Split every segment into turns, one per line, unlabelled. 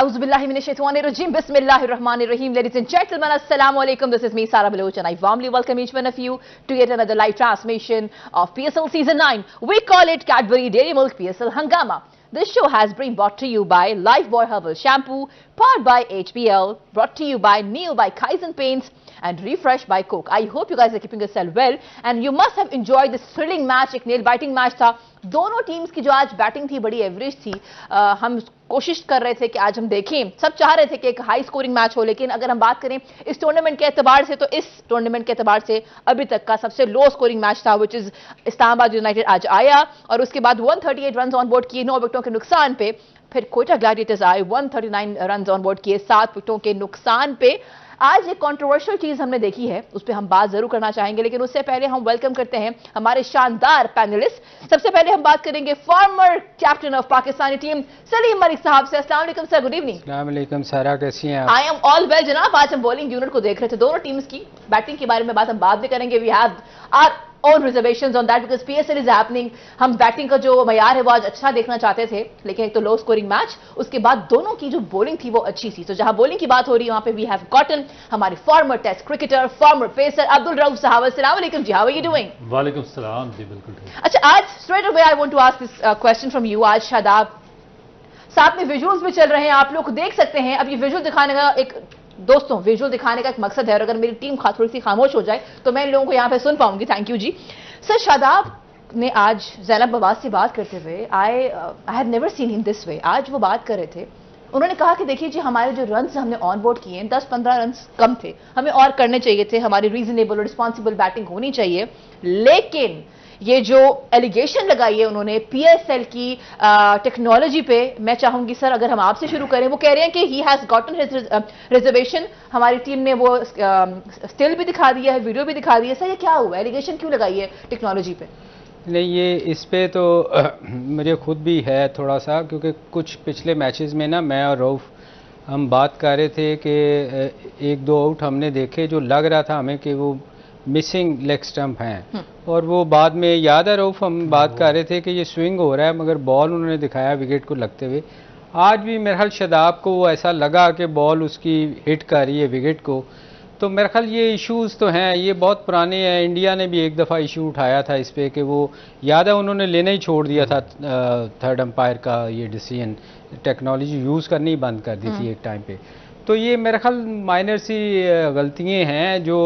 Auzubillahiminashaitanirrajim. Bismillahirrahmanirrahim. Ladies and gentlemen, Assalamu alaikum. This is me, Sara Baloch, and I warmly welcome each one of you to yet another live transmission of PSL Season 9. We call it Cadbury Dairy Milk PSL Hangama. This show has been brought to you by Lifebuoy Herbal Shampoo, powered by HBL, brought to you by Neil by Kaizen Paints, and refreshed by Coke. I hope you guys are keeping yourself well, and you must have enjoyed this thrilling match. एक nail biting match था. दोनों teams की जो आज batting थी बड़ी average थी. हम कोशिश कर रहे थे कि आज हम देखें, सब चाह रहे थे कि एक हाई स्कोरिंग मैच हो, लेकिन अगर हम बात करें इस टूर्नामेंट के एतबार से, तो इस टूर्नामेंट के एतबार से अभी तक का सबसे लो स्कोरिंग मैच था, विच इज इस्लामाबाद यूनाइटेड आज आया और उसके बाद 138 रन ऑन बोर्ड किए 9 विकेटों के नुकसान पे. फिर कोयटा ग्लैडिएटर्स आए, 139 रन ऑन बोर्ड किए 7 विकेटों के नुकसान पे. आज एक कंट्रोवर्शियल चीज हमने देखी है, उस पर हम बात जरूर करना चाहेंगे, लेकिन उससे पहले हम वेलकम करते हैं हमारे शानदार पैनलिस्ट. सबसे पहले हम बात करेंगे former captain of Pakistani team Salim Malik साहब से. अस्सलाम वालेकुम सर, गुड इवनिंग.
अस्सलाम वालेकुम सारा, कैसी हैं आप?
आई एम ऑल वेल जनाब. आज हम बॉलिंग यूनिट को देख रहे थे, दोनों टीम्स की बैटिंग के बारे में बात हम बाद में करेंगे. We have our own reservations on that because PSL is happening. हम बैटिंग का जो मयार है वो आज अच्छा देखना चाहते थे, लेकिन एक तो लो स्कोरिंग मैच, उसके बाद दोनों की जो बॉलिंग थी वो अच्छी थी. तो जहां बॉलिंग की बात हो रही है वहां पे वी हैव गॉटन हमारे former test cricketer, former pacer Abdul Rauf साहब. अस्सलाम वालेकुम जी, हाउ आर यू डूइंग?
वालेकुम सलाम जी, बिल्कुल ठीक.
अच्छा, आज straight away I want to ask this question from you. आज शादाब साथ में विजुअल्स भी चल रहे हैं, आप लोग देख सकते हैं. अब ये विजुअल दिखाने का एक दोस्तों विजुअल दिखाने का एक मकसद है, और अगर मेरी टीम थोड़ी सी खामोश हो जाए तो मैं इन लोगों को यहाँ पे सुन पाऊंगी. थैंक यू जी. सर, शादाब ने आज ज़ैनब बवाज से बात करते हुए I have never seen in this way. आज वो बात कर रहे थे, उन्होंने कहा कि देखिए जी, हमारे जो रन्स हमने ऑन बोर्ड किए हैं 10-15 रन्स कम थे, हमें और करने चाहिए थे, हमारी रीजनेबल और रिस्पॉन्सिबल बैटिंग होनी चाहिए. लेकिन ये जो एलिगेशन लगाई है उन्होंने पीएसएल की टेक्नोलॉजी पे, मैं चाहूंगी सर अगर हम आपसे शुरू करें. वो कह रहे हैं कि ही हैज गॉटन हिज रिजर्वेशन, हमारी टीम ने वो स्टिल भी दिखा दिया है, वीडियो भी दिखा दिया है. सर, ये क्या हुआ, एलिगेशन क्यों लगाई है टेक्नोलॉजी पे?
नहीं, ये इस पे तो मुझे खुद भी है थोड़ा सा, क्योंकि कुछ पिछले मैचेस में ना मैं और रऊफ हम बात कर रहे थे कि एक दो आउट हमने देखे जो लग रहा था हमें कि वो मिसिंग लेग स्टंप हैं, और वो बाद में याद है रऊफ हम बात कर रहे थे कि ये स्विंग हो रहा है, मगर बॉल उन्होंने दिखाया विकेट को लगते हुए. आज भी मेरे ख्याल शादाब को वो ऐसा लगा कि बॉल उसकी हिट कर रही है विकेट को. तो मेरे ख्याल ये इश्यूज़ तो हैं, ये बहुत पुराने हैं. इंडिया ने भी एक दफ़ा इशू उठाया था इस पर कि वो याद है उन्होंने लेना ही छोड़ दिया था थर्ड अंपायर का ये डिसीजन, टेक्नोलॉजी यूज़ करनी बंद कर दी थी एक टाइम पे. तो ये मेरे ख्याल माइनर सी गलतियाँ हैं जो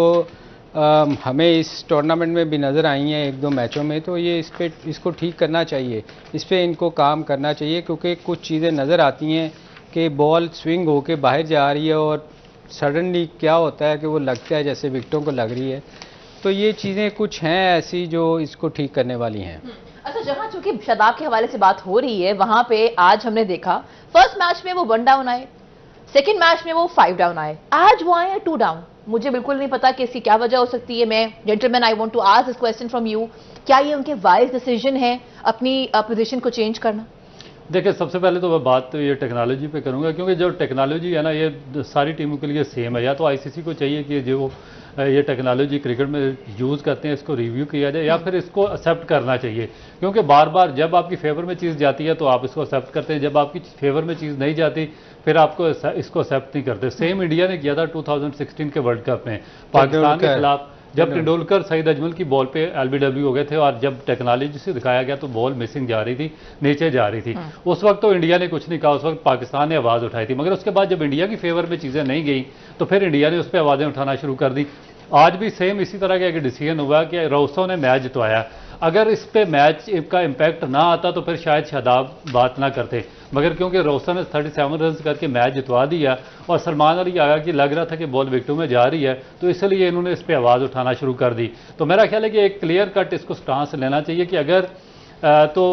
हमें इस टूर्नामेंट में भी नज़र आई हैं एक दो मैचों में. तो ये इसको ठीक करना चाहिए, इस पर इनको काम करना चाहिए, क्योंकि कुछ चीज़ें नज़र आती हैं कि बॉल स्विंग होके बाहर जा रही है और सडनली क्या होता है कि वो लगता है जैसे विकेटों को लग रही है. तो ये चीज़ें कुछ हैं ऐसी जो इसको ठीक करने वाली हैं.
अच्छा, जहाँ चूंकि शादाब के हवाले से बात हो रही है, वहां पे आज हमने देखा फर्स्ट मैच में वो 1 डाउन आए, सेकेंड मैच में वो 5 डाउन आए, आज वो आए हैं 2 डाउन. मुझे बिल्कुल नहीं पता कि इसकी क्या वजह हो सकती है. मैं gentleman I want to ask this question from you, क्या ये उनके वाइज डिसीजन है अपनी पोजीशन को चेंज करना?
देखिए, सबसे पहले तो मैं बात तो ये टेक्नोलॉजी पे करूंगा, क्योंकि जो टेक्नोलॉजी है ना ये सारी टीमों के लिए सेम है. या तो आईसीसी को चाहिए कि जो ये टेक्नोलॉजी क्रिकेट में यूज़ करते हैं इसको रिव्यू किया जाए, या फिर इसको एक्सेप्ट करना चाहिए, क्योंकि बार बार जब आपकी फेवर में चीज़ जाती है तो आप इसको एक्सेप्ट करते हैं, जब आपकी फेवर में चीज़ नहीं जाती फिर आपको इसको एक्सेप्ट नहीं करते. सेम इंडिया ने किया था 2016 के वर्ल्ड कप में पाकिस्तान के खिलाफ, जब तेंदुलकर सईद अजमल की बॉल पे एलबीडब्ल्यू हो गए थे, और जब टेक्नोलॉजी से दिखाया गया तो बॉल मिसिंग जा रही थी, नीचे जा रही थी. उस वक्त तो इंडिया ने कुछ नहीं कहा, उस वक्त पाकिस्तान ने आवाज़ उठाई थी, मगर उसके बाद जब इंडिया की फेवर में चीज़ें नहीं गई तो फिर इंडिया ने उस पर आवाज़ें उठाना शुरू कर दी. आज भी सेम इसी तरह का एक डिसीजन हुआ कि रोसो ने मैच जितवाया. अगर इस पे मैच का इम्पैक्ट ना आता तो फिर शायद शादाब बात ना करते, मगर क्योंकि रोसो ने 37 रन करके मैच जितवा दिया और सलमान अली आगा की लग रहा था कि बॉल विकेटों में जा रही है, तो इसलिए इन्होंने इस पर आवाज़ उठाना शुरू कर दी. तो मेरा ख्याल है कि एक क्लियर कट इसको स्टांस लेना चाहिए कि अगर तो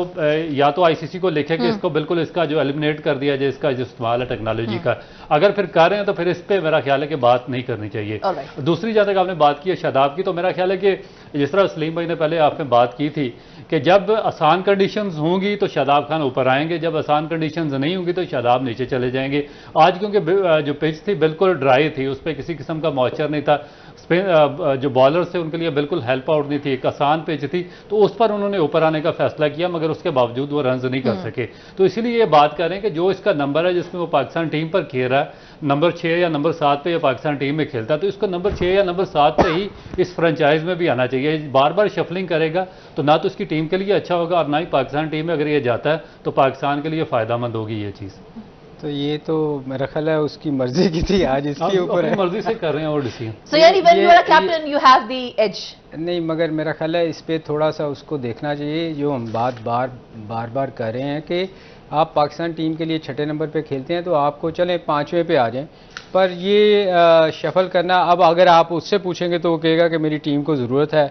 या तो आईसीसी को लिखे कि इसको बिल्कुल इसका जो एलिमिनेट कर दिया जाए, इसका जो इस्तेमाल है टेक्नोलॉजी का. अगर फिर कर रहे हैं तो फिर इस पर मेरा ख्याल है कि बात नहीं करनी चाहिए. दूसरी जहाँ तक आपने बात की है शादाब की, तो मेरा ख्याल है कि जिस तरह सलीम भाई ने पहले आपने बात की थी कि जब आसान कंडीशंस होंगी तो शादाब खान ऊपर आएंगे, जब आसान कंडीशंस नहीं होंगी तो शादाब नीचे चले जाएंगे. आज क्योंकि जो पिच थी बिल्कुल ड्राई थी, उस पर किसी किस्म का मॉइस्चर नहीं था, स्पिन जो बॉलर्स थे उनके लिए बिल्कुल हेल्प आउट नहीं थी, एक आसान पिच थी, तो उस पर उन्होंने ऊपर आने का फैसला किया, मगर उसके बावजूद वो रन नहीं कर सके। तो इसीलिए ये बात कर रहे हैं कि जो इसका नंबर है जिसमें वो पाकिस्तान टीम पर खेल रहा है, नंबर 6 या नंबर 7 पे या पाकिस्तान टीम में खेलता है, तो इसको नंबर 6 या नंबर 7 पे ही इस फ्रेंचाइज में भी आना चाहिए। बार बार शफलिंग करेगा तो ना तो उसकी टीम के लिए अच्छा होगा और ना ही पाकिस्तान टीम में अगर ये जाता है तो पाकिस्तान के लिए फ़ायदामंद होगी ये चीज़।
तो ये तो मेरा ख्याल है उसकी मर्जी की थी, आज इसके ऊपर है,
मर्जी से कर रहे हैं वो डिसीजन।
So यानी when you are a captain you have the edge.
नहीं, मगर मेरा ख्याल है इस पे थोड़ा सा उसको देखना चाहिए, जो हम बात बार बार कर रहे हैं कि आप पाकिस्तान टीम के लिए छठे नंबर पे खेलते हैं तो आपको चलें 5वें पे आ जाएं, पर ये शफल करना, अब अगर आप उससे पूछेंगे तो वो कहेगा कि मेरी टीम को ज़रूरत है,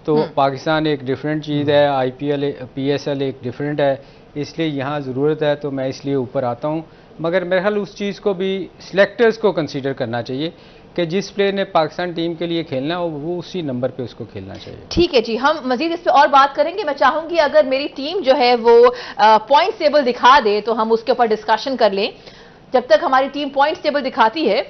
तो पाकिस्तान एक डिफरेंट चीज़ है, IPL PSL एक डिफरेंट है, इसलिए यहाँ ज़रूरत है तो मैं इसलिए ऊपर आता हूँ। मगर मेरे ख्याल उस चीज़ को भी सिलेक्टर्स को कंसीडर करना चाहिए कि जिस प्लेयर ने पाकिस्तान टीम के लिए खेलना हो वो उसी नंबर पे उसको खेलना चाहिए।
ठीक है जी, हम मजीद इस पे और बात करेंगे। मैं चाहूंगी अगर मेरी टीम जो है वो पॉइंट टेबल दिखा दे तो हम उसके ऊपर डिस्कशन कर लें। जब तक हमारी टीम पॉइंट टेबल दिखाती है,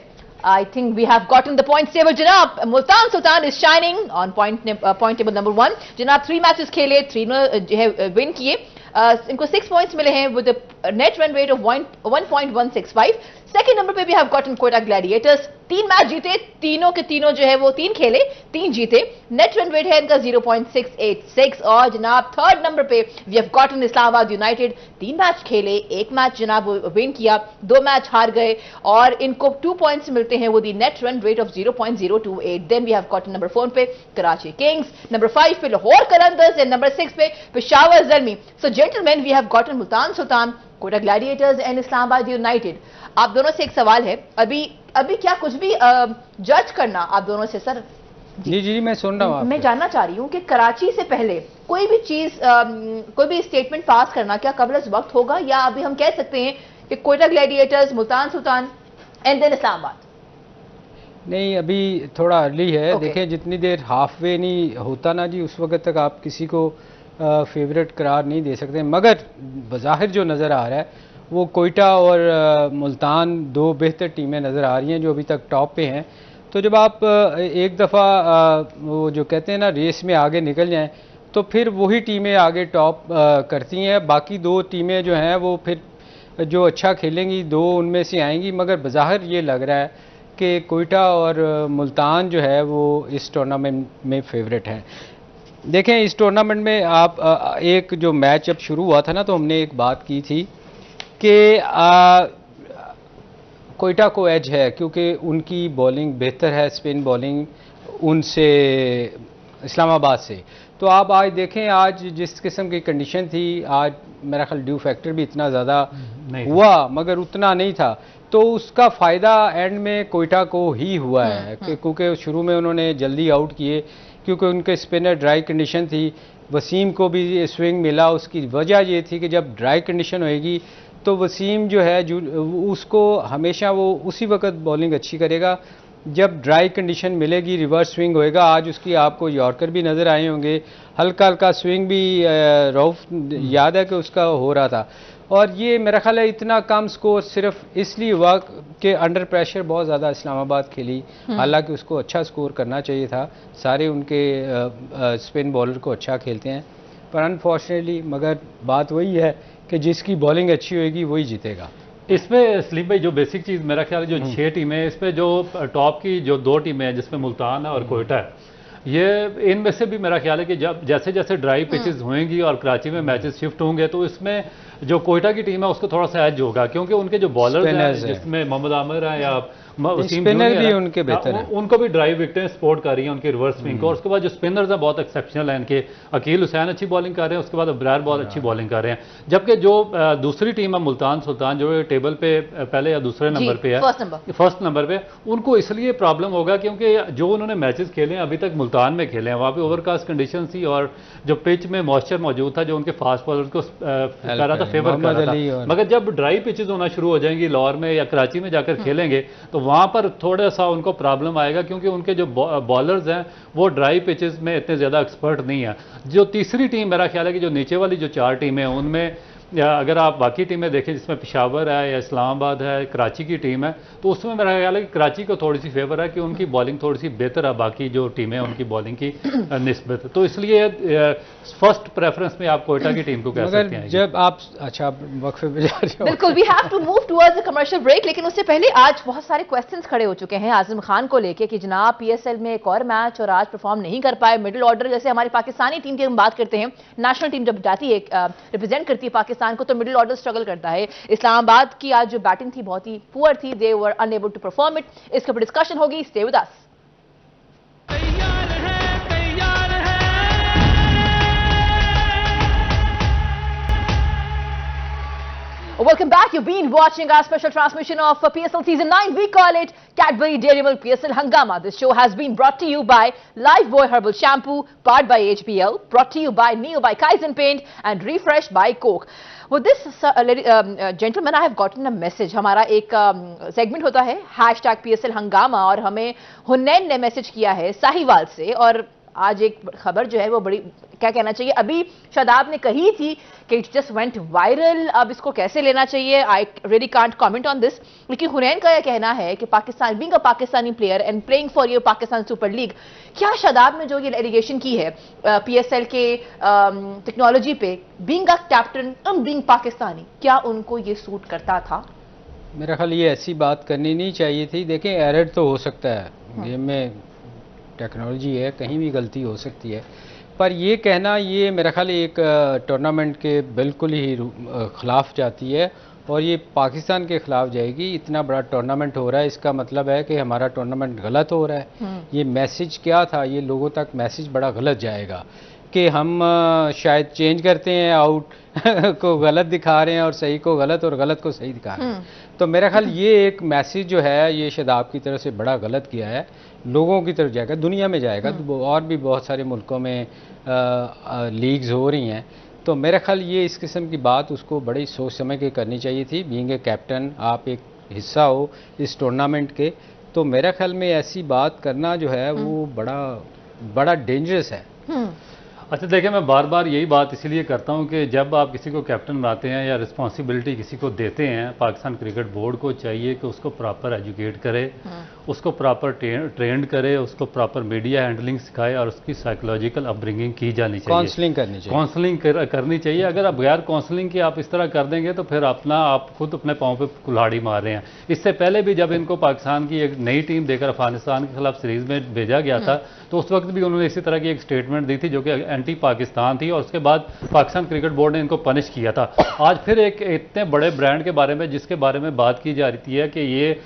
I think we have gotten the point table. जनाब Multan Sultan is shining on point table number 1। जनाब 3 मैचेस खेले, 3 जो है विन किए, इनको 6 पॉइंट्स मिले हैं with net run rate of 1.165। Second number पे भी have gotten Quetta Gladiators, 3 match जीते, तीनों के तीनों जो है वो 3 खेले, 3 जीते, नेट रन रेट है इनका 0.686। और जनाब थर्ड नंबर पे we have gotten Islamabad United, 3 match खेले, 1 मैच जनाब विन किया, 2 मैच हार गए और इनको 2 पॉइंट्स मिलते हैं वो the net run rate of 0.028। Then we have gotten number 4 पे कराची किंग्स, नंबर 5 पे लाहौर कलंदर्स एंड नंबर 6 पे Peshawar Zalmi. So gentleman we have gotten Multan Sultan, Quetta Gladiators and Islamabad United. आप दोनों से एक सवाल है, अभी क्या कुछ भी जज करना आप दोनों से सर?
जी मैं सुन रहा हूँ।
मैं जानना चाह रही हूँ कि कराची से पहले कोई भी चीज कोई भी स्टेटमेंट पास करना क्या कबल वक्त होगा, या अभी हम कह सकते हैं कि Quetta Gladiators, Multan Sultan and then Islamabad?
नहीं, अभी थोड़ा अर्ली है। देखें, जितनी देर हाफ वे नहीं होता ना जी, उस वक्त तक आप किसी को फेवरेट करार नहीं दे सकते। मगर बज़ाहिर जो नज़र आ रहा है वो कोयटा और मुल्तान 2 बेहतर टीमें नज़र आ रही हैं जो अभी तक टॉप पे हैं। तो जब आप एक दफ़ा वो जो कहते हैं ना रेस में आगे निकल जाएं तो फिर वही टीमें आगे टॉप करती हैं। बाकी 2 टीमें जो हैं वो फिर जो अच्छा खेलेंगी 2 उनमें से आएंगी। मगर बज़ाहिर ये लग रहा है कि कोयटा और मुल्तान जो है वो इस टूर्नामेंट में फेवरेट हैं। देखें, इस टूर्नामेंट में आप एक जो मैच जब शुरू हुआ था ना तो हमने एक बात की थी कि कोयटा को एज है क्योंकि उनकी बॉलिंग बेहतर है, स्पिन बॉलिंग उनसे इस्लामाबाद से। तो आप आज देखें, आज जिस किस्म की कंडीशन थी, आज मेरा ख्याल ड्यू फैक्टर भी इतना ज़्यादा हुआ मगर उतना नहीं था, तो उसका फ़ायदा एंड में कोयटा को ही हुआ है क्योंकि शुरू में उन्होंने जल्दी आउट किए क्योंकि उनके स्पिनर ड्राई कंडीशन थी। वसीम को भी स्विंग मिला, उसकी वजह ये थी कि जब ड्राई कंडीशन होएगी तो वसीम जो है उसको हमेशा वो उसी वक्त बॉलिंग अच्छी करेगा जब ड्राई कंडीशन मिलेगी, रिवर्स स्विंग होएगा। आज उसकी आपको यॉर्कर भी नज़र आए होंगे, हल्का हल्का स्विंग भी रऊफ याद है कि उसका हो रहा था। और ये मेरा ख्याल है इतना कम स्कोर सिर्फ इसलिए हुआ कि अंडर प्रेशर बहुत ज़्यादा इस्लामाबाद खेली, हालांकि उसको अच्छा स्कोर करना चाहिए था। सारे उनके स्पिन बॉलर को अच्छा खेलते हैं पर अनफॉर्चुनेटली, मगर बात वही है कि जिसकी बॉलिंग अच्छी होगी वही जीतेगा।
इसमें सलीम भाई जो बेसिक चीज़ मेरा ख्याल है जो 6 टीमें हैं इसमें जो टॉप की जो 2 टीमें हैं जिसमें मुल्तान है और कोयटा है, ये इनमें से भी मेरा ख्याल है कि जब जैसे जैसे ड्राई पिचेस होंगी और कराची में मैचेस शिफ्ट होंगे तो इसमें जो कोयटा की टीम है उसको थोड़ा सा एज होगा क्योंकि उनके जो बॉलर्स हैं जिसमें मोहम्मद आमिर हैं या
स्पिनर भी उनके बेहतर है,
उनको भी ड्राइव विकेटें सपोर्ट कर रही हैं उनके रिवर्स स्विंग को। और उसके बाद जो स्पिनर्स हैं बहुत एक्सेप्शनल हैं इनके, अकील हुसैन अच्छी बॉलिंग कर रहे हैं, उसके बाद अब्रार बहुत अच्छी बॉलिंग कर रहे हैं। जबकि जो दूसरी टीम है मुल्तान सुल्तान जो टेबल पे पहले या दूसरे नंबर पे है, फर्स्ट नंबर पे, उनको इसलिए प्रॉब्लम होगा क्योंकि जो उन्होंने मैचेस खेले हैं अभी तक मुल्तान में खेले हैं, वहाँ पे ओवरकास्ट कंडीशन थी और जो पिच में मॉइस्चर मौजूद था जो उनके फास्ट बॉलर्स को कर रहा था, फेवर कर रहा था। मगर जब ड्राई पिचेस होना शुरू हो जाएंगी लाहौर में या कराची में जाकर खेलेंगे तो वहाँ पर थोड़ा सा उनको प्रॉब्लम आएगा क्योंकि उनके जो बॉलर्स हैं वो ड्राई पिचेस में इतने ज़्यादा एक्सपर्ट नहीं है। जो तीसरी टीम मेरा ख्याल है कि जो नीचे वाली जो 4 टीमें हैं उनमें या अगर आप बाकी टीमें देखें जिसमें पेशावर है या इस्लामाबाद है, कराची की टीम है, तो उसमें मेरा ख्याल है कि कराची को थोड़ी सी फेवर है कि उनकी बॉलिंग थोड़ी सी बेहतर है बाकी जो टीमें हैं उनकी बॉलिंग की निस्बत। तो इसलिए फर्स्ट प्रेफरेंस में आप कोयटा की टीम को कह सकते हैं।
जब आप अच्छा वक्फे पे जा रहे हो,
बिल्कुल, we have to move towards the commercial break, लेकिन उससे पहले आज बहुत सारे क्वेश्चंस खड़े हो चुके हैं आजम खान को लेके कि जनाब पीएसएल में एक और मैच और आज परफॉर्म नहीं कर पाए। मिडिल ऑर्डर जैसे हमारी पाकिस्तानी टीम की हम बात करते हैं, नेशनल टीम जब जाती है रिप्रेजेंट करती है पाकिस्तान को, तो मिडिल ऑर्डर स्ट्रगल करता है। इस्लामाबाद की आज जो बैटिंग थी बहुत ही पुअर थी, दे वर अनएबल टू परफॉर्म इट। इसके ऊपर डिस्कशन होगी, stay with us. Welcome back. You've been watching our special transmission of PSL Season 9. We call it Cadbury Dairy Milk PSL Hangama. This show has been brought to you by Lifebuoy Herbal Shampoo, powered by HBL, brought to you by Neo by Kaizen Paint, and refreshed by Coke. With this, gentlemen, I have gotten a message. हमारा एक segment होता है #PSL Hangama, और हमें हुनैन ने message किया है साहिवाल से, और आज एक खबर जो है वो बड़ी, क्या कहना चाहिए, अभी शादाब ने कही थी कि इट जस्ट वेंट वायरल, अब इसको कैसे लेना चाहिए, I really can't comment on this. लेकिन हुनैन का यह कहना है कि Pakistan, being a Pakistani player and playing for your Pakistan super league, क्या शादाब ने जो ये एलिगेशन की है पीएसएल के टेक्नोलॉजी पे, being a captain and being Pakistani, क्या उनको ये सूट करता था?
मेरा ख्याल ये ऐसी बात करनी नहीं चाहिए थी। देखें, एरर तो हो सकता है, गेम में टेक्नोलॉजी है, कहीं भी गलती हो सकती है, पर ये कहना, ये मेरा ख्याल एक टूर्नामेंट के बिल्कुल ही ख़िलाफ़ जाती है, और ये पाकिस्तान के ख़िलाफ़ जाएगी। इतना बड़ा टूर्नामेंट हो रहा है, इसका मतलब है कि हमारा टूर्नामेंट गलत हो रहा है। ये मैसेज क्या था, ये लोगों तक मैसेज बड़ा गलत जाएगा कि हम शायद चेंज करते हैं, आउट को गलत दिखा रहे हैं और सही को गलत, और गलत को सही दिखा रहे हैं। तो मेरा ख्याल ये एक मैसेज जो है ये शादाब की तरफ से बड़ा गलत किया है, लोगों की तरफ जाएगा, दुनिया में जाएगा, तो और भी बहुत सारे मुल्कों में लीग्स हो रही हैं। तो मेरा ख्याल ये इस किस्म की बात उसको बड़ी सोच समझ के करनी चाहिए थी। बीइंग ए कैप्टन, आप एक हिस्सा हो इस टूर्नामेंट के, तो मेरा ख्याल में ऐसी बात करना जो है वो बड़ा डेंजरस है।
अच्छा देखिए, मैं बार बार यही बात इसीलिए करता हूं कि जब आप किसी को कैप्टन बनाते हैं या रिस्पॉन्सिबिलिटी किसी को देते हैं, पाकिस्तान क्रिकेट बोर्ड को चाहिए कि उसको प्रॉपर एजुकेट करे, उसको प्रॉपर ट्रेंड करे, उसको प्रॉपर मीडिया हैंडलिंग सिखाए, और उसकी साइकोलॉजिकल अपब्रिंगिंग की जानी चाहिए,
काउंसलिंग करनी चाहिए,
काउंसलिंग करनी चाहिए। अगर आप बगैर काउंसलिंग के आप इस तरह कर देंगे तो फिर आप खुद अपने पाँव पे कुल्हाड़ी मार रहे हैं। इससे पहले भी जब इनको पाकिस्तान की एक नई टीम देकर अफगानिस्तान के खिलाफ सीरीज में भेजा गया था, तो उस वक्त भी उन्होंने इसी तरह की एक स्टेटमेंट दी थी जो कि एंटी पाकिस्तान थी, और उसके बाद पाकिस्तान क्रिकेट बोर्ड ने इनको पनिश किया था। आज फिर एक इतने बड़े ब्रांड के बारे में, जिसके बारे में बात की जा रही है कि ये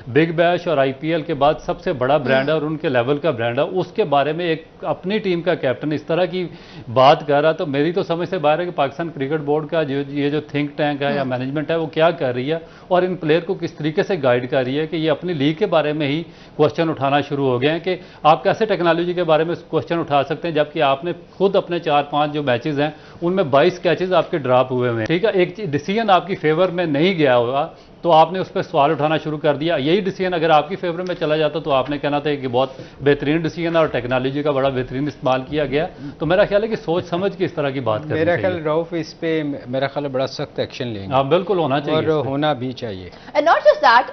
बिग बैश और आईपीएल के बाद सबसे बड़ा ब्रांड है और उनके लेवल का ब्रांड है, उसके बारे में एक अपनी टीम का कैप्टन इस तरह की बात कर रहा, तो मेरी तो समझ से बाहर है कि पाकिस्तान क्रिकेट बोर्ड का ये जो थिंक टैंक है या मैनेजमेंट है वो क्या कर रही है, और इन प्लेयर को किस तरीके से गाइड कर रही है कि ये अपनी लीग के बारे में ही क्वेश्चन उठाना शुरू हो गए हैं कि आप कैसे टेक्नोलॉजी के बारे में क्वेश्चन उठा सकते हैं, जबकि आपने खुद अपने 4-5 जो मैचेस हैं उनमें 22 कैचेस आपके ड्रॉप हुए हैं। ठीक है, एक डिसीजन आपकी फेवर में नहीं गया होगा तो आपने उस पर सवाल उठाना शुरू कर दिया। यही डिसीजन अगर आपकी फेवर में चला जाता तो आपने कहना था कि बहुत बेहतरीन डिसीजन और टेक्नोलॉजी का बड़ा बेहतरीन इस्तेमाल किया गया। तो मेरा ख्याल है कि सोच समझ के इस तरह की बात करनी चाहिए।
मेरा ख्याल रऊफ इस पे मेरा ख्याल बड़ा सख्त एक्शन लेंगे।
हाँ बिल्कुल होना चाहिए,
और होना भी चाहिए।
एंड नॉट जस्ट दैट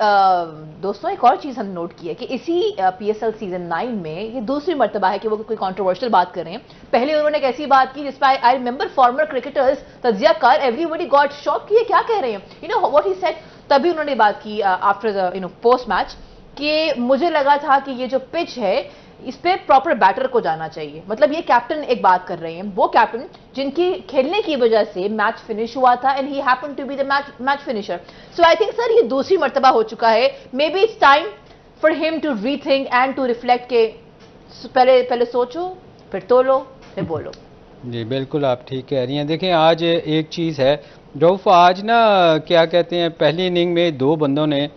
दोस्तों, एक और चीज हमने नोट की है कि इसी पीएसएल सीजन 9 में ये दूसरी मर्तबा है कि वो कोई कंट्रोवर्शियल बात कर रहे हैं। पहले उन्होंने एक ऐसी बात की जिसपे आई रिमेंबर फॉर्मर क्रिकेटर्स तजिया कर, एवरीबॉडी गॉट शॉक कि ये क्या कह रहे हैं, you know what he said. तभी उन्होंने बात की आफ्टर द पोस्ट मैच कि मुझे लगा था कि ये जो पिच है इस पे प्रॉपर बैटर को जाना चाहिए। मतलब ये कैप्टन एक बात कर रहे हैं, वो कैप्टन जिनकी खेलने की वजह से मैच फिनिश हुआ था, and he happened to be the match finisher. So I think sir ये दूसरी मर्तबा हो चुका है, maybe it's time for him to rethink and to reflect के पहले सोचो फिर तोलो फिर बोलो।
जी बिल्कुल, आप ठीक कह रही हैं। देखें, आज एक चीज़ है रऊफ, आज ना क्या कहते हैं, पहली इनिंग में 2 बंदों ने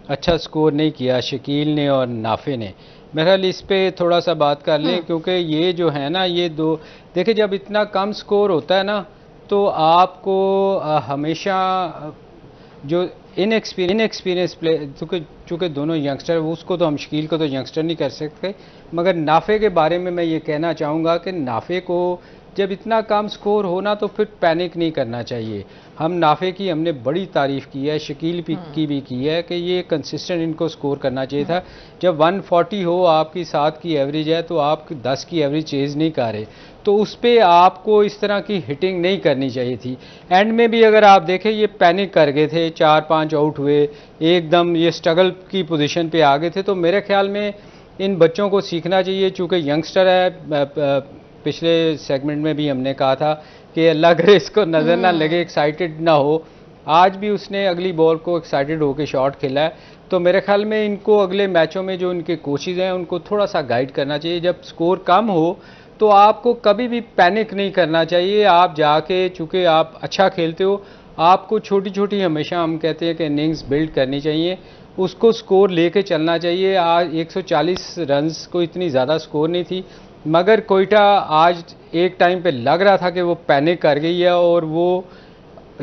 अच्छा स्कोर नहीं किया, शकील ने और नाफे ने। बहरहाल इस पे थोड़ा सा बात कर लें, क्योंकि ये जो है ना, ये 2 देखिए, जब इतना कम स्कोर होता है ना तो आपको हमेशा जो इनएक्सपीरियंस प्ले, चूँकि दोनों यंगस्टर, उसको तो हम शकील को तो यंगस्टर नहीं कर सकते, मगर नाफे के बारे में मैं ये कहना चाहूँगा कि नाफे को जब इतना कम स्कोर होना तो फिर पैनिक नहीं करना चाहिए। हम नाफे की हमने बड़ी तारीफ की है, शकील की भी की है कि ये कंसिस्टेंट इनको स्कोर करना चाहिए था। जब 140 हो, आपकी 7 की एवरेज है, तो आप 10 की एवरेज चेज नहीं कर रहे, तो उस पर आपको इस तरह की हिटिंग नहीं करनी चाहिए थी। एंड में भी अगर आप देखें, ये पैनिक कर गए थे, 4-5 आउट हुए, एकदम ये स्ट्रगल की पोजीशन पे आ गए थे। तो मेरे ख्याल में इन बच्चों को सीखना चाहिए, चूँकि यंगस्टर है। पिछले सेगमेंट में भी हमने कहा था कि अल्लाह करे इसको नज़र ना लगे, एक्साइटेड ना हो। आज भी उसने अगली बॉल को एक्साइटेड होकर शॉट खेला है। तो मेरे ख्याल में इनको अगले मैचों में जो इनके कोचेज हैं उनको थोड़ा सा गाइड करना चाहिए। जब स्कोर कम हो तो आपको कभी भी पैनिक नहीं करना चाहिए। आप जाके, चूँकि आप अच्छा खेलते हो, आपको छोटी छोटी, हमेशा हम कहते हैं कि इनिंग्स बिल्ड करनी चाहिए, उसको स्कोर लेके चलना चाहिए। आज 140 रन्स को इतनी ज़्यादा स्कोर नहीं थी, मगर कोयटा आज एक टाइम पे लग रहा था कि वो पैनिक कर गई है और वो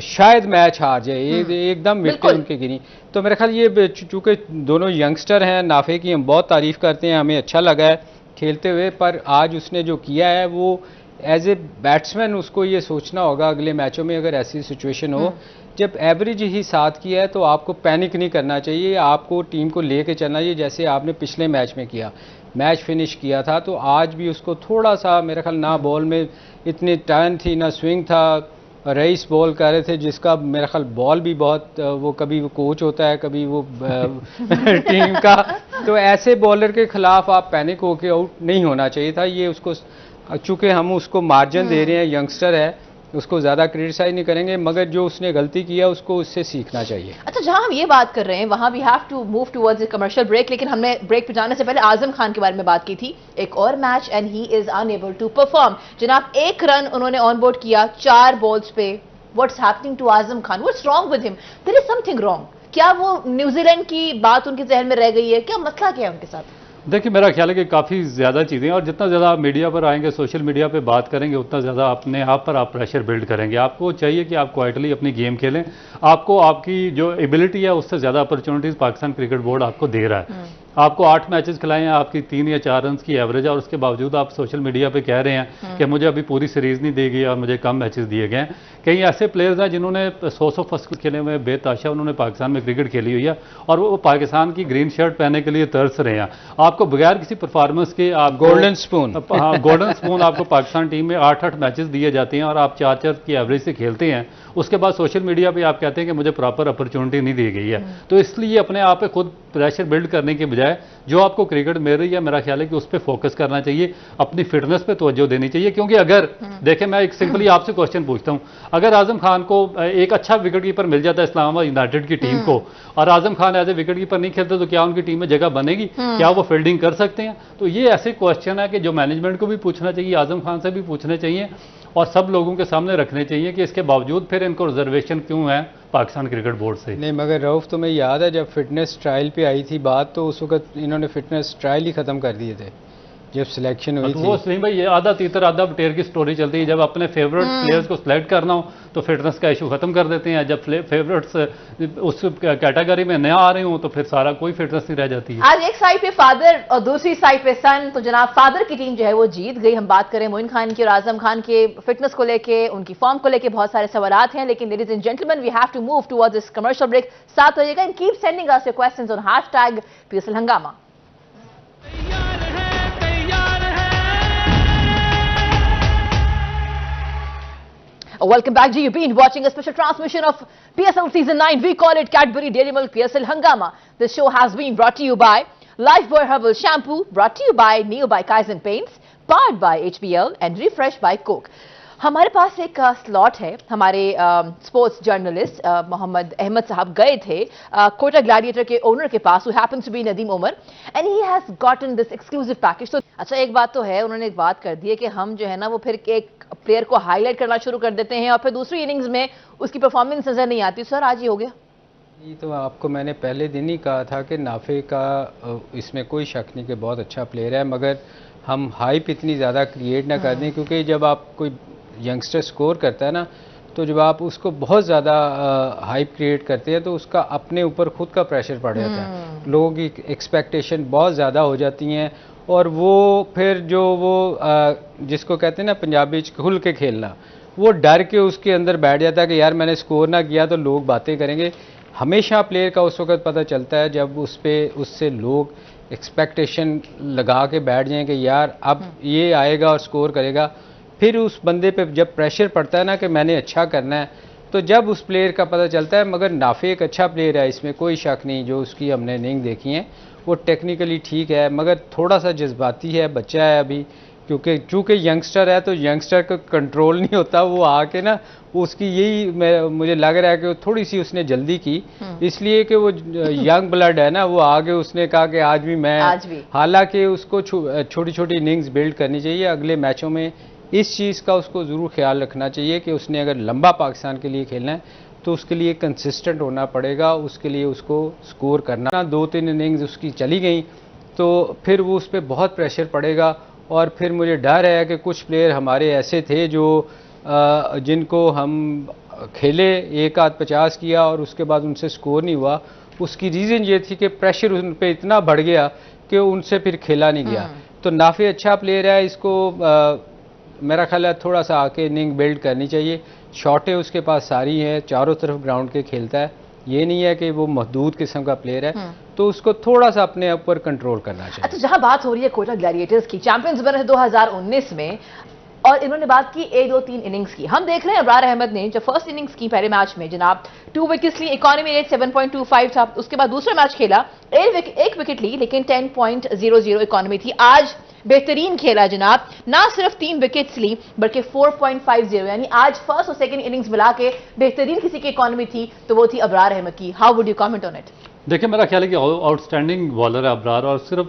शायद मैच हार जाए, एकदम विकेट उनके गिरी। तो मेरे ख्याल ये चूँकि दोनों यंगस्टर हैं, नाफे की हम बहुत तारीफ करते हैं, हमें अच्छा लगा है खेलते हुए, पर आज उसने जो किया है वो एज ए बैट्समैन उसको ये सोचना होगा अगले मैचों में अगर ऐसी सिचुएशन हो, जब एवरेज ही 7 की है तो आपको पैनिक नहीं करना चाहिए, आपको टीम को लेके चलना चाहिए, जैसे आपने पिछले मैच में किया, मैच फिनिश किया था। तो आज भी उसको थोड़ा सा, मेरे ख्याल ना बॉल में इतनी टर्न थी, ना स्विंग था, रईस बॉल कर रहे थे जिसका मेरा ख्याल बॉल भी बहुत, वो कभी वो कोच होता है, कभी वो टीम का, तो ऐसे बॉलर के खिलाफ आप पैनिक होके आउट नहीं होना चाहिए था। ये उसको, चूँकि हम उसको मार्जिन दे रहे हैं, यंगस्टर है, उसको ज़्यादा क्रिटिसाइज नहीं करेंगे, मगर जो उसने गलती किया उसको उससे सीखना चाहिए।
अच्छा, जहां हम ये बात कर रहे हैं वहां we have to move towards commercial break, लेकिन हमने ब्रेक पे जाने से पहले आजम खान के बारे में बात की थी। एक और match and he is unable to perform. जनाब, 1 रन उन्होंने ऑन बोर्ड किया 4 बॉल्स पे। What's happening to Azam Khan? What's wrong with him? There is something wrong. क्या वो न्यूजीलैंड की बात उनके जहन में रह गई है? क्या मसला क्या है उनके साथ?
देखिए, मेरा ख्याल है कि काफ़ी ज़्यादा चीज़ें, और जितना ज़्यादा आप मीडिया पर आएंगे, सोशल मीडिया पे बात करेंगे, उतना ज़्यादा अपने आप पर आप प्रेशर बिल्ड करेंगे। आपको चाहिए कि आप क्वाइटली अपनी गेम खेलें। आपको आपकी जो एबिलिटी है उससे ज़्यादा अपॉर्चुनिटीज़ पाकिस्तान क्रिकेट बोर्ड आपको दे रहा है। आपको 8 मैचेस खिलाए हैं, आपकी 3 या 4 रन की एवरेज है, और उसके बावजूद आप सोशल मीडिया पे कह रहे हैं कि मुझे अभी पूरी सीरीज़ नहीं दी गई और मुझे कम मैचेस दिए गए हैं। कई ऐसे प्लेयर्स हैं जिन्होंने 100 फर्स्ट खेले हुए, बेताशा उन्होंने पाकिस्तान में क्रिकेट खेली हुई है, और वो पाकिस्तान की ग्रीन शर्ट पहनने के लिए तरस रहे हैं। आपको बगैर किसी परफॉर्मेंस के आप
गोल्डन स्पून,
हाँ, गोल्डन स्पून आपको पाकिस्तान टीम में 8-8 मैचेस दिए जाते हैं और आप 4-4 की एवरेज से खेलते हैं। उसके बाद सोशल मीडिया पे आप कहते हैं कि मुझे प्रॉपर अपॉर्चुनिटी नहीं दी गई है। तो इसलिए अपने आप पे खुद प्रेशर बिल्ड करने के बजाय जो आपको क्रिकेट मिल रही है, मेरा ख्याल है कि उस पर फोकस करना चाहिए, अपनी फिटनेस पे तवज्जो देनी चाहिए। क्योंकि अगर देखें, मैं एक सिंपली आपसे क्वेश्चन पूछता हूं, अगर आजम खान को एक अच्छा विकेट कीपर मिल जाता है इस्लामाबाद यूनाइटेड की टीम को, और Azam Khan as a wicket keeper नहीं खेलते, तो क्या उनकी टीम में जगह बनेगी? क्या वो फील्डिंग कर सकते हैं? तो ये ऐसे क्वेश्चन है कि जो मैनेजमेंट को भी पूछना चाहिए, आजम खान से भी पूछने चाहिए, और सब लोगों के सामने रखने चाहिए कि इसके बावजूद फिर इनको रिजर्वेशन क्यों है पाकिस्तान क्रिकेट बोर्ड से।
नहीं, मगर रऊफ, तुम्हें याद है जब फिटनेस ट्रायल पे आई थी बात, तो उस वक्त इन्होंने फिटनेस ट्रायल ही खत्म कर दिए थे जब सिलेक्शन हुई थी।
वो नहीं भाई, ये आधा तीतर आधा बटेर की स्टोरी चलती है। जब अपने फेवरेट प्लेयर्स को सिलेक्ट करना हो तो फिटनेस का इशू खत्म कर देते हैं, जब फेवरेट्स उस कैटेगरी में नया आ रहे हो तो फिर सारा कोई फिटनेस नहीं रह जाती है।
आज एक साइड पे फादर और दूसरी साइड पे सन, तो जनाब फादर की टीम जो है वो जीत गई। हम बात करें मोइन खान की और आजम खान के फिटनेस को लेके, उनकी फॉर्म को लेके बहुत सारे सवालात हैं, लेकिन ladies and gentleman we have to move towards this commercial break. साथ रहिएगा and keep sending us your questions on #PSL हंगामा। Welcome back. You've been watching a special transmission of PSL Season 9. We call it Cadbury Dairy Milk PSL Hangama. This show has been brought to you by Lifebuoy Herbal Shampoo, brought to you by Neo by Kaizen Paints, powered by HBL and refreshed by Coke. हमारे पास एक slot है। हमारे sports journalist Mohammad Ahmad साहब गए थे Kota gladiator के owner के पास, who happens to be Nadeem Umar, and he has gotten this exclusive package. तो अच्छा, एक बात तो है, उन्होंने एक बात कर दी है कि हम जो है ना वो फिर एक प्लेयर को हाईलाइट करना शुरू कर देते हैं और फिर दूसरी इनिंग्स में उसकी परफॉर्मेंस नजर नहीं आती। सर, आज ये हो गया?
ये तो आपको मैंने पहले दिन ही कहा था कि नाफे का इसमें कोई शक नहीं कि बहुत अच्छा प्लेयर है, मगर हम हाइप इतनी ज़्यादा क्रिएट ना कर दें, क्योंकि जब आप कोई यंगस्टर स्कोर करता है ना, तो जब आप उसको बहुत ज़्यादा हाइप क्रिएट करते हैं तो उसका अपने ऊपर खुद का प्रेशर पड़ जाता है, लोगों की एक्सपेक्टेशन बहुत ज़्यादा हो जाती हैं, और वो फिर जो वो जिसको कहते हैं ना पंजाबी च खुल के खेलना, वो डर के उसके अंदर बैठ जाता है कि यार मैंने स्कोर ना किया तो लोग बातें करेंगे। हमेशा प्लेयर का उस वक्त पता चलता है जब उससे लोग एक्सपेक्टेशन लगा के बैठ जाएं कि यार अब ये आएगा और स्कोर करेगा। फिर उस बंदे पे जब प्रेशर पड़ता है ना कि मैंने अच्छा करना है, तो जब उस प्लेयर का पता चलता है। मगर नाफे एक अच्छा प्लेयर है, इसमें कोई शक नहीं, जो उसकी हमने इनिंग देखी है वो टेक्निकली ठीक है, मगर थोड़ा सा जज्बाती है, बच्चा है अभी, क्योंकि चूँकि यंगस्टर है तो यंगस्टर का कंट्रोल नहीं होता, वो आके ना उसकी यही मुझे लग रहा है कि थोड़ी सी उसने जल्दी की, इसलिए कि वो यंग ब्लड है ना, वो आगे उसने कहा कि आज भी हालांकि उसको छोटी छोटी इनिंग्स बिल्ड करनी चाहिए। अगले मैचों में इस चीज़ का उसको ज़रूर ख्याल रखना चाहिए कि उसने अगर लंबा पाकिस्तान के लिए खेलना है तो उसके लिए कंसिस्टेंट होना पड़ेगा, उसके लिए उसको स्कोर करना। 2-3 इनिंग्स उसकी चली गई तो फिर वो उस पर बहुत प्रेशर पड़ेगा, और फिर मुझे डर है कि कुछ प्लेयर हमारे ऐसे थे जो जिनको हम खेले, एक आध 50 किया और उसके बाद उनसे स्कोर नहीं हुआ। उसकी रीज़न ये थी कि प्रेशर उन पर इतना बढ़ गया कि उनसे फिर खेला नहीं गया। तो नाफे अच्छा प्लेयर है, इसको मेरा ख्याल है थोड़ा सा आके इनिंग बिल्ड करनी चाहिए। शॉटें उसके पास सारी हैं, चारों तरफ ग्राउंड के खेलता है, ये नहीं है कि वो महदूद किस्म का प्लेयर है, तो उसको थोड़ा सा अपने ऊपर कंट्रोल करना चाहिए।
अच्छा, जहां बात हो रही है कोयटा ग्लैडिएटर्स की, चैंपियंस बने 2019 में, और इन्होंने बात की 1-2-3 इनिंग्स की। हम देख रहे हैं अबरार अहमद ने जब फर्स्ट इनिंग्स की पहले मैच में जनाब 2 विकेट्स ली, इकोनॉमी रेट 7.25 था। उसके बाद दूसरा मैच खेला, 1 विकेट ली लेकिन 10.00 इकोनॉमी थी। आज बेहतरीन खेला जनाब, ना सिर्फ 3 विकेट्स ली बल्कि 4.50, यानी आज फर्स्ट और सेकंड इनिंग्स मिला के बेहतरीन किसी की इकोनॉमी थी तो वो थी अबरार अहमद की। How would you comment on it?
देखिए, मेरा ख्याल है कि आउटस्टैंडिंग बॉलर है अबरार, और सिर्फ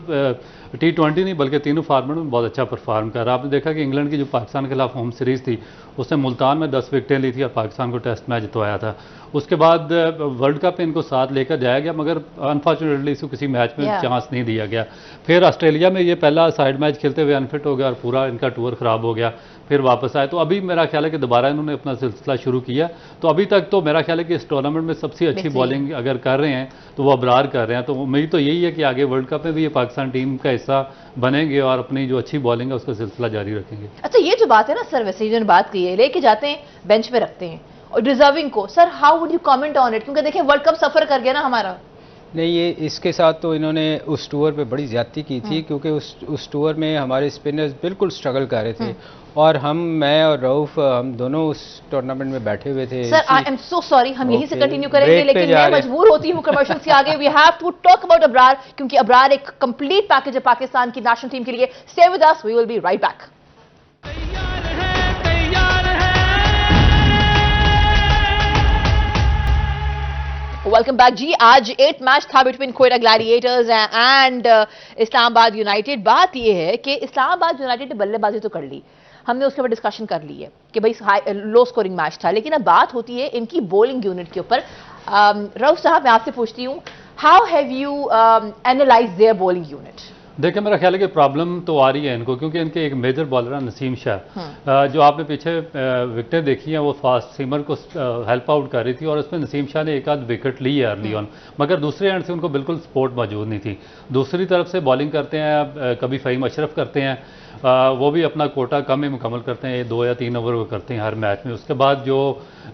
T20 नहीं बल्कि तीनों फॉर्मेट में बहुत अच्छा परफॉर्म कर रहा है। आपने देखा कि इंग्लैंड की जो पाकिस्तान के खिलाफ होम सीरीज़ थी उसने मुल्तान में 10 विकेटें ली थी और पाकिस्तान को टेस्ट मैच जितवाया था। उसके बाद वर्ल्ड कप में इनको साथ लेकर जाया गया, मगर अनफॉर्चुनेटली इसको किसी मैच में चांस नहीं दिया गया। फिर ऑस्ट्रेलिया में ये पहला साइड मैच खेलते हुए अनफिट हो गया और पूरा इनका टूर ख़राब हो गया। फिर वापस आए तो अभी मेरा ख्याल है कि दोबारा इन्होंने अपना सिलसिला शुरू किया। तो अभी तक तो मेरा ख्याल है कि इस टूर्नामेंट में सबसे अच्छी बॉलिंग अगर कर रहे हैं तो वो अबरार कर रहे हैं। तो उम्मीद तो यही है कि आगे वर्ल्ड कप में भी ये पाकिस्तान टीम का हिस्सा बनेंगे और अपनी जो अच्छी बॉलिंग है उसका सिलसिला जारी रखेंगे।
अच्छा, ये जो बात है ना सर, वैसे जो बात की है, लेके जाते हैं बेंच पे रखते हैं और डिजर्विंग को, sir how would you comment on it? क्योंकि देखिए वर्ल्ड कप सफर कर गया ना हमारा।
नहीं, ये इसके साथ तो इन्होंने उस टूर पे बड़ी ज्यादती की थी, क्योंकि उस टूर में हमारे स्पिनर्स बिल्कुल स्ट्रगल कर रहे थे, और मैं और रऊफ हम दोनों उस टूर्नामेंट में बैठे हुए थे।
Sir I am so sorry, हम यहीं से कंटिन्यू करेंगे, लेकिन मैं मजबूर होती हूँ कमर्शियल के आगे। We have to talk about Abrar, क्योंकि अबरार एक कंप्लीट पैकेज है पाकिस्तान की नेशनल टीम के लिए। Stay with us, we will be right back. Welcome back जी। आज 8th मैच था between Quetta Gladiators and Islamabad United. बात यह है कि इस्लामाबाद यूनाइटेड ने बल्लेबाजी तो कर ली, हमने उसके ऊपर डिस्कशन कर ली है कि भाई लो स्कोरिंग मैच था, लेकिन अब बात होती है इनकी बॉलिंग यूनिट के ऊपर। रऊफ साहब, मैं आपसे पूछती हूँ, how have you analyse their bowling unit?
देखिए, मेरा ख्याल है कि प्रॉब्लम तो आ रही है इनको, क्योंकि इनके एक मेजर बॉलर है नसीम शाह, जो आपने पीछे विकेटें देखी हैं वो फास्ट सीमर को हेल्प आउट कर रही थी, और उसमें नसीम शाह ने एक आध विकेट ली है अर्ली ऑन, मगर दूसरे एंड से उनको बिल्कुल सपोर्ट मौजूद नहीं थी। दूसरी तरफ से बॉलिंग करते हैं कभी फ़हीम अशरफ करते हैं, वो भी अपना कोटा कम ही मुकम्मल करते हैं, 2 या 3 ओवर वो करते हैं हर मैच में। उसके बाद जो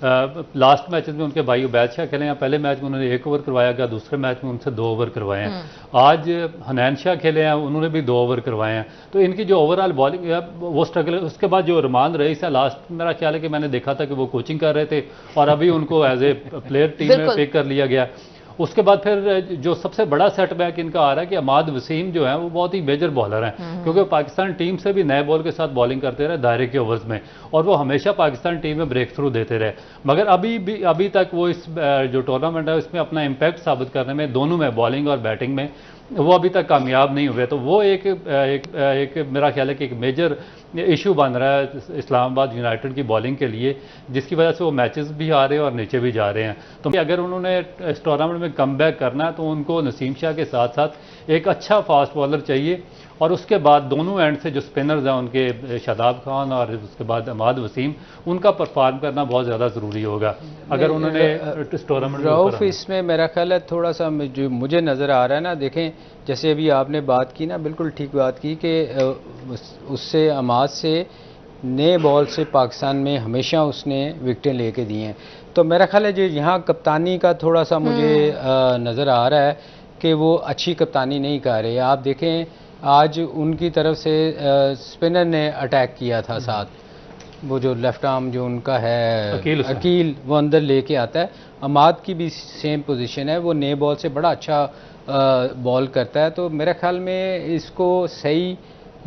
लास्ट मैचेस में उनके भाई उबैद शाह खेले हैं, पहले मैच में उन्होंने 1 ओवर करवाया गया, दूसरे मैच में उनसे 2 ओवर करवाए हैं। आज हनैन शाह खेले हैं, उन्होंने भी 2 ओवर करवाए हैं। तो इनकी जो ओवरऑल बॉलिंग है वो स्ट्रगल है। उसके बाद जो रमान रईस है, लास्ट मेरा ख्याल है कि मैंने देखा था कि वो कोचिंग कर रहे थे और अभी उनको एज ए प्लेयर टीम में पिक कर लिया गया। उसके बाद फिर जो सबसे बड़ा सेटबैक इनका आ रहा है कि अमाद वसीम जो है वो बहुत ही मेजर बॉलर हैं, क्योंकि पाकिस्तान टीम से भी नए बॉल के साथ बॉलिंग करते रहे दायरे के ओवर्स में, और वो हमेशा पाकिस्तान टीम में ब्रेक थ्रू देते रहे, मगर अभी तक वो इस जो टूर्नामेंट है उसमें अपना इम्पैक्ट साबित करने में, दोनों में बॉलिंग और बैटिंग में, वो अभी तक कामयाब नहीं हुए। तो वो एक मेरा ख्याल है कि एक मेजर इशू बन रहा है इस्लामाबाद यूनाइटेड की बॉलिंग के लिए, जिसकी वजह से वो मैचेस भी आ रहे हैं और नीचे भी जा रहे हैं। तो अगर उन्होंने इस टूर्नामेंट में कम बैक करना है तो उनको नसीम शाह के साथ साथ एक अच्छा फास्ट बॉलर चाहिए, और उसके बाद दोनों एंड से जो स्पिनर्स हैं उनके शादाब खान और उसके बाद अमाद वसीम, उनका परफॉर्म करना बहुत ज़्यादा ज़रूरी होगा अगर उन्होंने इस टूर्नामेंट
रऊफ इसमें मेरा ख्याल है थोड़ा सा जो मुझे नज़र आ रहा है ना, देखें जैसे अभी आपने बात की ना, बिल्कुल ठीक बात की कि उससे अमाद से नए बॉल से पाकिस्तान में हमेशा उसने विकेटें लेके दी हैं। तो मेरा ख्याल है जो यहाँ कप्तानी का थोड़ा सा मुझे नज़र आ रहा है कि वो अच्छी कप्तानी नहीं कर रहे। आप देखें आज उनकी तरफ से स्पिनर ने अटैक किया था साथ, वो जो लेफ्ट आर्म जो उनका है अकील वो अंदर लेके आता है। अमाद की भी सेम पोजीशन है, वो नए बॉल से बड़ा अच्छा बॉल करता है। तो मेरे ख्याल में इसको सही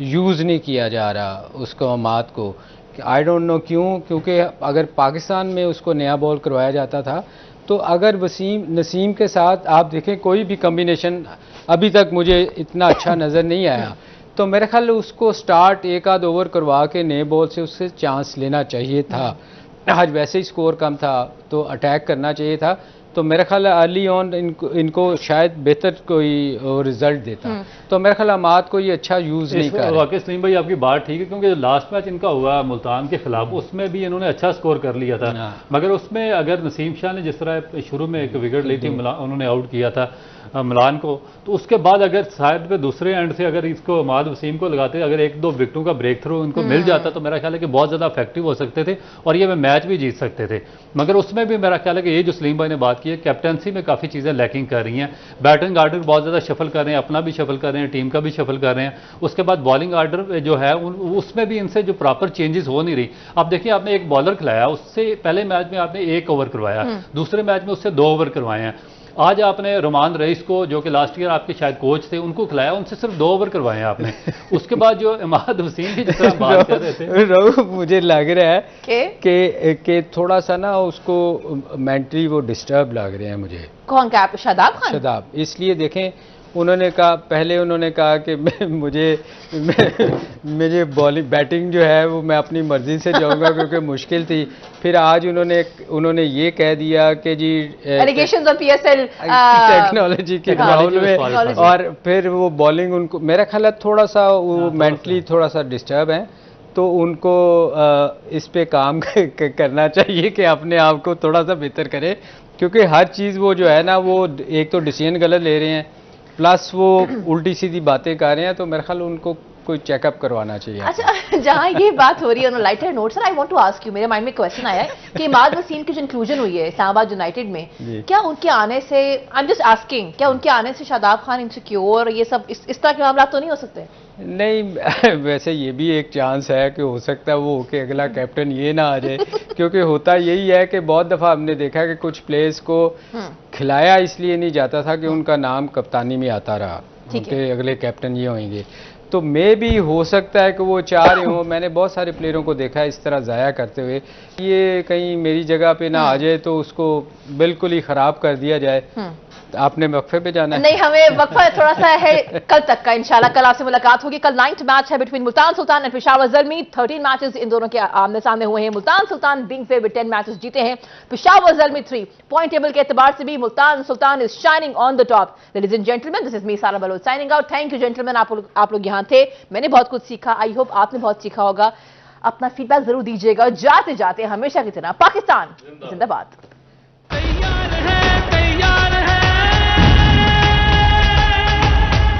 यूज़ नहीं किया जा रहा उसको, अमाद को। आई डोंट नो क्यों, क्योंकि अगर पाकिस्तान में उसको नया बॉल करवाया जाता था तो अगर नसीम के साथ आप देखें कोई भी कम्बिनेशन अभी तक मुझे इतना अच्छा नज़र नहीं आया, तो मेरे ख्याल उसको स्टार्ट एक आध ओवर करवा के नए बॉल से उससे चांस लेना चाहिए था। आज वैसे ही स्कोर कम था तो अटैक करना चाहिए था। तो मेरा ख्याल अर्ली ऑन इनको शायद बेहतर कोई रिजल्ट देता। तो मेरा ख्याल अमाद को ये अच्छा यूज़ नहीं कर।
वाकई सलीम भाई आपकी बात ठीक है, क्योंकि लास्ट मैच इनका हुआ मुल्तान के खिलाफ उसमें भी इन्होंने अच्छा स्कोर कर लिया था, मगर उसमें अगर नसीम शाह ने जिस तरह शुरू में एक विकेट ली थी, उन्होंने आउट किया था मिलान को, तो उसके बाद अगर शायद पे दूसरे एंड से अगर इसको अमाद वसीम को लगाते, अगर एक दो विकेटों का ब्रेक थ्रू इनको मिल जाता तो मेरा ख्याल है कि बहुत ज़्यादा इफेक्टिव हो सकते थे और ये मैच भी जीत सकते थे। मगर उसमें भी मेरा ख्याल है कि ये जो सलीम भाई ने बात की है, कैप्टनसी में काफ़ी चीज़ें लैकिंग कर रही हैं। बैटिंग आर्डर बहुत ज़्यादा शफल कर रहे हैं, अपना भी शफल कर रहे हैं, टीम का भी शफल कर रहे हैं। उसके बाद बॉलिंग आर्डर जो है उसमें भी इनसे जो प्रॉपर चेंजेस हो नहीं रही। आप देखिए आपने एक बॉलर खिलाया, उससे पहले मैच में आपने 1 ओवर करवाया, दूसरे मैच में उससे 2 ओवर करवाए हैं। आज आपने रुमान रईस को, जो कि लास्ट ईयर आपके शायद कोच थे, उनको खिलाया, उनसे सिर्फ 2 ओवर करवाए आपने। उसके बाद जो अमाद वसीम की जिस तरह बात कर रहे थे
मुझे लग रहा है कि थोड़ा सा ना उसको मेंटली वो डिस्टर्ब लग रहे हैं मुझे।
कौन क्या? शादाब खान? शादाब।
इसलिए देखें उन्होंने कहा, पहले उन्होंने कहा कि मुझे बॉलिंग बैटिंग जो है वो मैं अपनी मर्जी से जाऊंगा क्योंकि मुश्किल थी। फिर आज उन्होंने ये कह दिया कि जी
एलिगेशंस ऑन पीएसएल
टेक्नोलॉजी के मामले में, और फिर वो बॉलिंग उनको मेरा ख्याल है थोड़ा सा वो मेंटली थोड़ा सा डिस्टर्ब है। तो उनको इस पे काम करना चाहिए कि अपने आप को थोड़ा सा बेहतर करें, क्योंकि हर चीज़ वो जो है ना, वो एक तो डिसीजन गलत ले रहे हैं, प्लस वो उल्टी सीधी बातें कर रहे हैं। तो मेरे ख्याल उनको कोई चेकअप करवाना चाहिए।
अच्छा, जहाँ ये बात हो रही है lighter note, sir I want to ask you, मेरे माइंड में क्वेश्चन आया है कि अमाद वसीम की जो इंक्लूजन हुई है इस्लामाबाद यूनाइटेड में, क्या उनके आने से, आई एम जस्ट आस्किंग, क्या उनके आने से शादाब खान इनसिक्योर, ये सब इस तरह के मामला तो नहीं हो सकते?
नहीं, वैसे ये भी एक चांस है कि हो सकता है वो कि अगला कैप्टन ये ना आ जाए, क्योंकि होता यही है कि बहुत दफ़ा हमने देखा कि कुछ प्लेयर्स को खिलाया इसलिए नहीं जाता था कि उनका नाम कप्तानी में आता रहा, उनके अगले कैप्टन ये होंगे। तो मे भी हो सकता है कि वो चाह रहे हों। मैंने बहुत सारे प्लेयरों को देखा है इस तरह ज़ाया करते हुए, ये कहीं मेरी जगह पे ना आ जाए तो उसको बिल्कुल ही ख़राब कर दिया जाए। आपने वक्फे पे जाना है?
नहीं, हमें वक्फा थोड़ा सा है कल तक का, इंशाल्लाह कल आपसे मुलाकात होगी। कल 9th मैच है between Multan Sultan and Peshawar Zalmi. 13 matches in दोनों के आमने सामने हुए हैं। मुल्तान सुल्तान बिंग पे विद 10 मैचेस जीते हैं, पेशावर ज़ल्मी 3। पॉइंट टेबल के एतबार से भी Multan Sultan is shining on the top. Ladies and gentleman, this is me Sara Baloch signing out. Thank you gentleman, आप लोग यहाँ थे, मैंने बहुत कुछ सीखा, आई होप आपने बहुत सीखा होगा। अपना फीडबैक जरूर दीजिएगा। जाते जाते हमेशा की तरह पाकिस्तान जिंदाबाद।